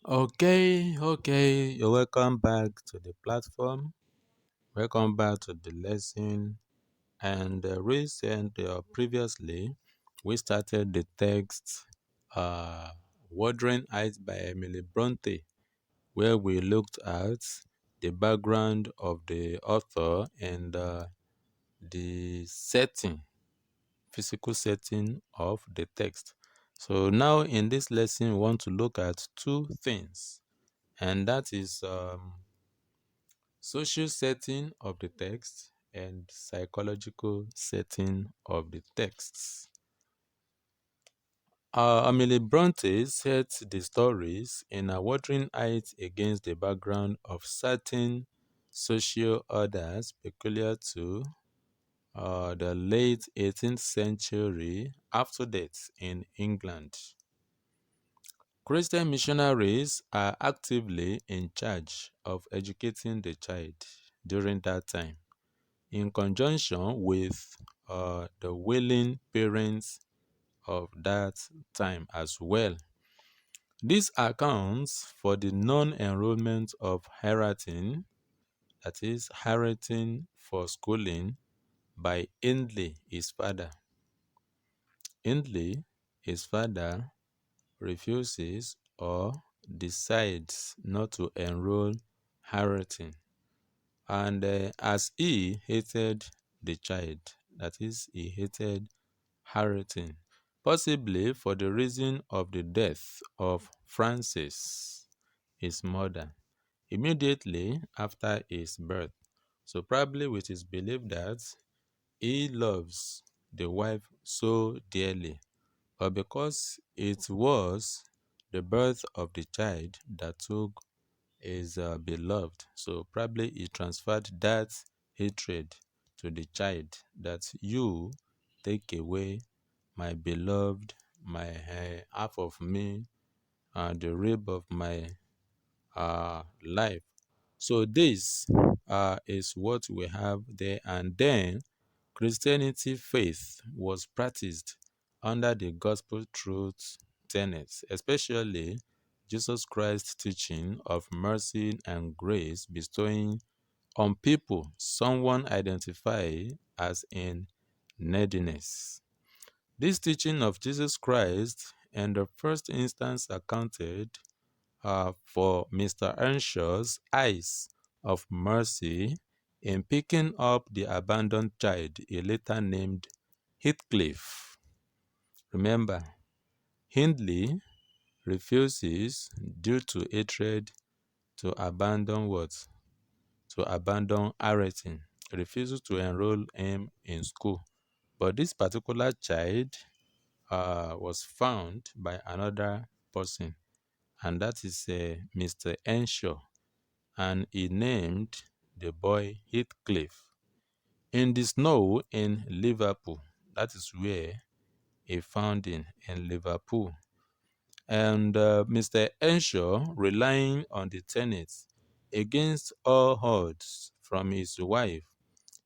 Okay, you're welcome back to the platform. Welcome back to the lesson. And previously, we started the text Wuthering Heights by Emily Bronte, where we looked at the background of the author and the setting, physical setting of the text. So now in this lesson, we want to look at two things, and that is social setting of the text and psychological setting of the texts. Emily Bronte set the stories in a Wuthering Heights against the background of certain social orders peculiar to the late 18th century after that in England. Christian missionaries are actively in charge of educating the child during that time, in conjunction with the willing parents of that time as well. This accounts for the non-enrollment of Heratin, that is, Heratin for schooling, by Hindley, his father. Hindley, his father, refuses or decides not to enroll Heratin. And as he hated the child, that is, he hated Harrington, possibly for the reason of the death of Frances, his mother, immediately after his birth. So probably with his belief that he loves the wife so dearly, but because it was the birth of the child that took his beloved, so probably he transferred that hatred to the child, that you take away my beloved, my half of me, the rib of my life. So this is what we have there. And then Christianity faith was practiced under the gospel truth tenets, especially Jesus Christ's teaching of mercy and grace bestowing on people someone identified as in neediness. This teaching of Jesus Christ in the first instance accounted for Mr. Earnshaw's eyes of mercy in picking up the abandoned child he later named Heathcliff. Remember, Hindley refuses due to hatred to abandon what? To abandon Aretin. Refuses to enroll him in school. But this particular child was found by another person, and that is Mr. Earnshaw, and he named the boy Heathcliff. In the snow in Liverpool, that is where he found him, in Liverpool. And Mr. Earnshaw, relying on the tenets against all odds from his wife,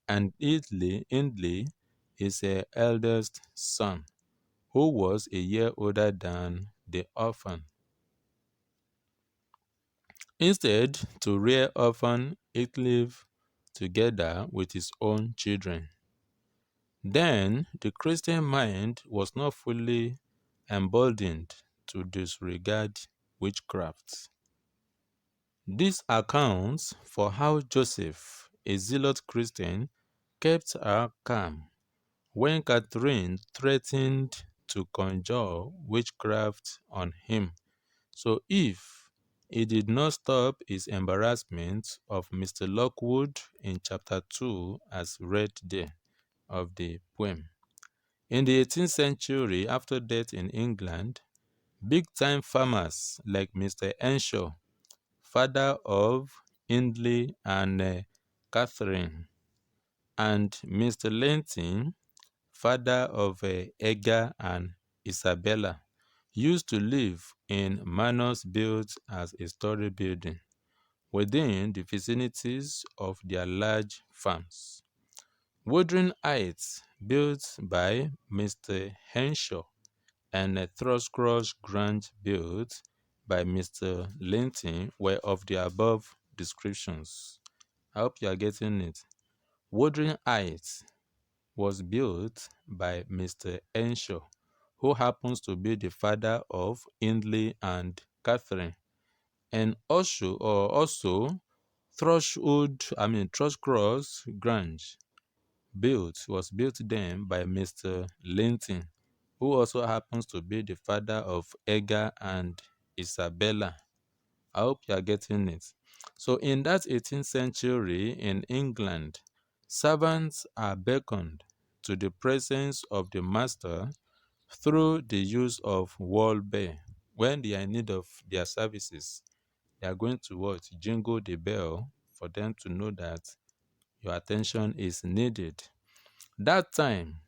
and Hindley, his eldest son, who was a year older than the orphan. Instead, to rear orphan Heathcliff together with his own children. Then the Christian mind was not fully emboldened to disregard witchcraft. This accounts for how Joseph, a zealot Christian, kept her calm when Catherine threatened to conjure witchcraft on him. So if he did not stop his embarrassment of Mr. Lockwood in chapter 2 as read there of the poem. In the 18th century, after that in England, big-time farmers like Mr. Earnshaw, father of Hindley and Catherine, and Mr. Lenton, father of Edgar and Isabella, used to live in manors built as a story building within the vicinities of their large farms. Wuthering Heights, built by Mr. Henshaw, and Thrushcross Grange, built by Mr. Linton were of the above descriptions. I hope you are getting it. Wuthering Heights was built by Mr. Henshaw, who happens to be the father of Hindley and Catherine, and also Thrushcross Grange was built then by Mr. Linton, who also happens to be the father of Edgar and Isabella. I hope you are getting it. So in that 18th century in England, servants are beckoned to the presence of the master through the use of wall bell. When they are in need of their services, they are going to what? Jingle the bell for them to know that your attention is needed. That time,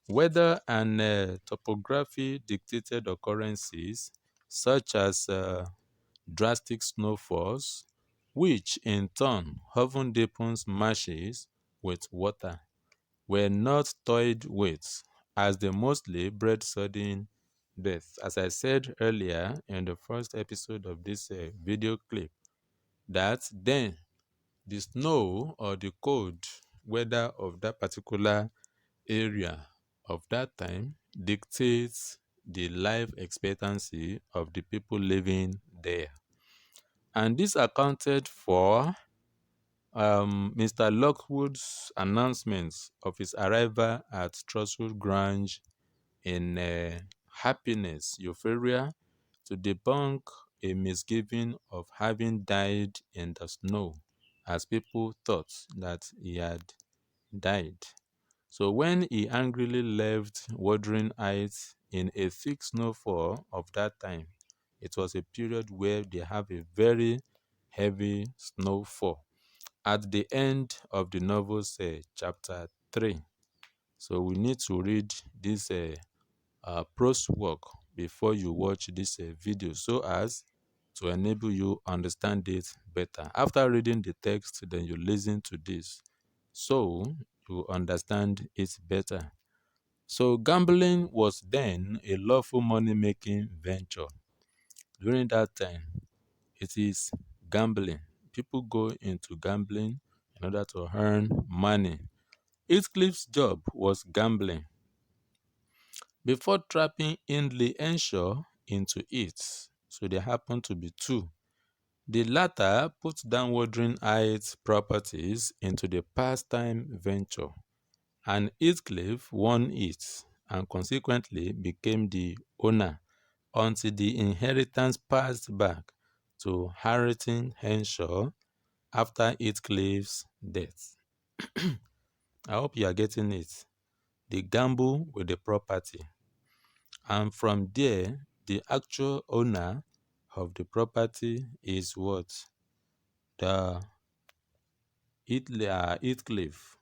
weather and topography dictated occurrences such as drastic snowfalls, which in turn often deepens marshes with water, were not toyed with, as they mostly bred sudden death. As I said earlier in the first episode of this video clip, that then the snow or the cold weather of that particular area of that time dictates the life expectancy of the people living there. And this accounted for Mr. Lockwood's announcement of his arrival at Trustwood Grange in happiness, euphoria, to debunk a misgiving of having died in the snow, as people thought that he had died. So when he angrily left Wuthering Heights in a thick snowfall of that time, it was a period where they have a very heavy snowfall at the end of the novel's chapter 3. So we need to read this prose work before you watch this video so as to enable you understand it better. After reading the text, then you listen to this so you understand it better. So gambling was then a lawful money-making venture. During that time, it is gambling. People go into gambling in order to earn money. Heathcliff's job was gambling. Before trapping Hindley Henshaw into it, so there happened to be two. The latter put down Wuthering Heights properties into the pastime venture, and Heathcliff won it and consequently became the owner until the inheritance passed back to Harrington Henshaw after Heathcliff's death. I hope you are getting it. They gamble with the property, and from there, the actual owner of the property is what? The Heathcliff.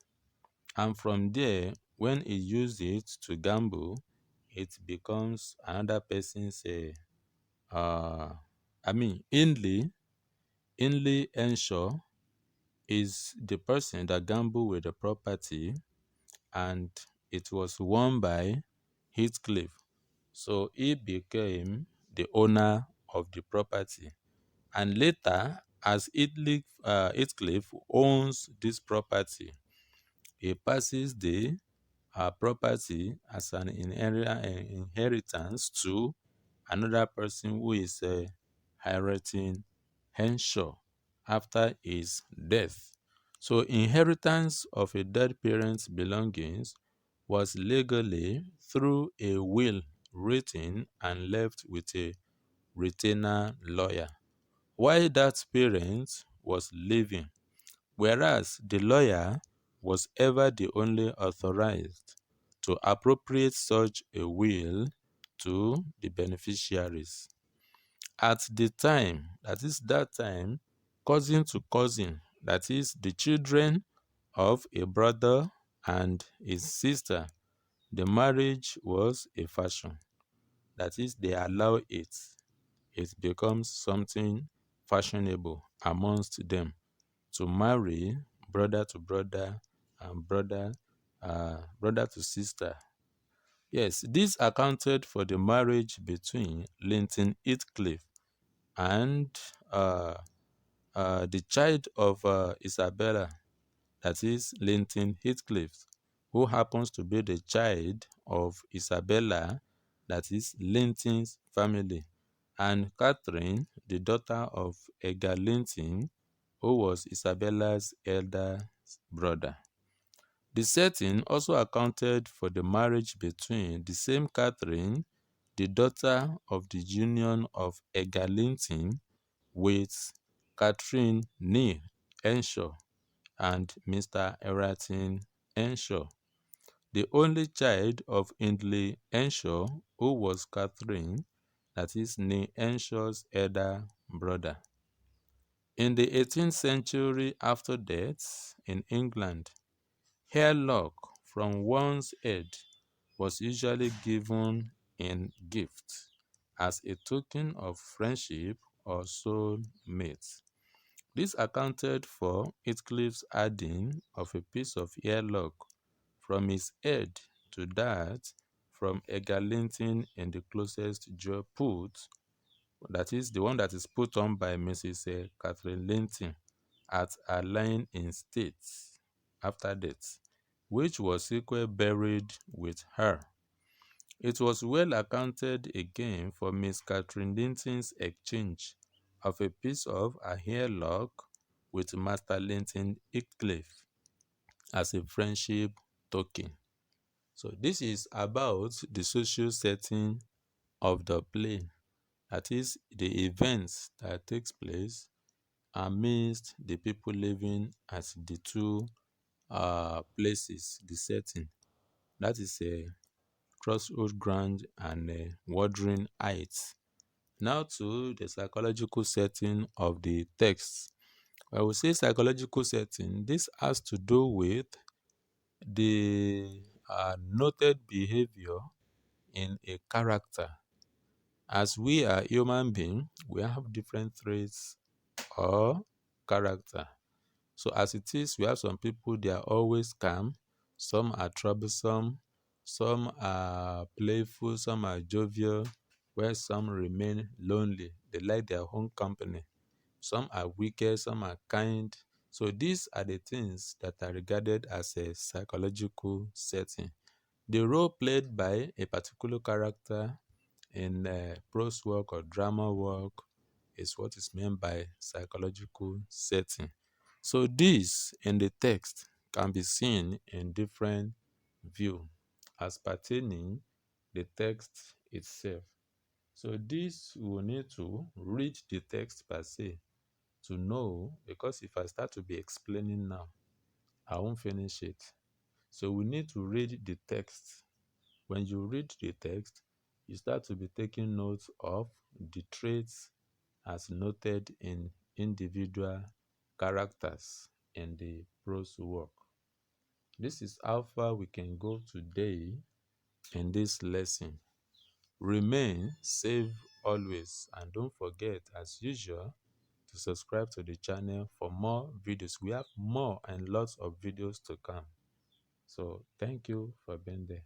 And from there, when he uses it to gamble, it becomes another person's, Hindley Henshaw is the person that gambled with the property, and it was won by Heathcliff. So he became the owner of the property. And later, as Heathcliff owns this property, he passes the property as an inheritance to another person who is Harrington Henshaw after his death. So inheritance of a dead parent's belongings was legally through a will written and left with a retainer lawyer while that parent was living, whereas the lawyer was ever the only authorized to appropriate such a will to the beneficiaries. At the time, that time, cousin to cousin, that is, the children of a brother and his sister, the marriage was a fashion. That is, they allow it. It becomes something fashionable amongst them to marry brother to brother and brother to sister. Yes, this accounted for the marriage between Linton Heathcliff and uh, the child of Isabella, that is Linton Heathcliff, who happens to be the child of Isabella, that is Linton's family, and Catherine, the daughter of Edgar Linton, who was Isabella's elder brother. The setting also accounted for the marriage between the same Catherine, the daughter of the union of Edgar Linton, with Catherine Nee Henshaw and Mr. Eratin Henshaw, the only child of Hindley Henshaw, who was Catherine, that is Nee Henshaw's elder brother. In the 18th century, after death in England, hair lock from one's head was usually given in gift as a token of friendship or soul mate. This accounted for Heathcliff's adding of a piece of hairlock from his head to that from Edgar Linton in the closest jewel put, that is the one that is put on by Mrs. Catherine Linton at her lying in state after death, which was secretly buried with her. It was well accounted again for Miss Catherine Linton's exchange of a piece of her hairlock with Master Linton Heathcliff as a friendship token. So this is about the social setting of the play, that is the events that takes place amidst the people living at the two places, the setting. That is a Crossroad Ground and Wuthering Heights. Now to the psychological setting of the text. When we say psychological setting, this has to do with the noted behavior in a character. As we are human beings, we have different traits or character. So as it is, we have some people, they are always calm, some are troublesome, some are playful, some are jovial, where some remain lonely. They like their own company. Some are wicked, some are kind. So these are the things that are regarded as a psychological setting. The role played by a particular character in prose work or drama work is what is meant by psychological setting. So this in the text can be seen in different view as pertaining the text itself. So this we will need to read the text per se to know, because if I start to be explaining now, I won't finish it. So we need to read the text. When you read the text, you start to be taking notes of the traits as noted in individual characters in the prose work. This is how far we can go today in this lesson. Remain safe always, and don't forget, as usual, to subscribe to the channel for more videos. We have more and lots of videos to come. So thank you for being there.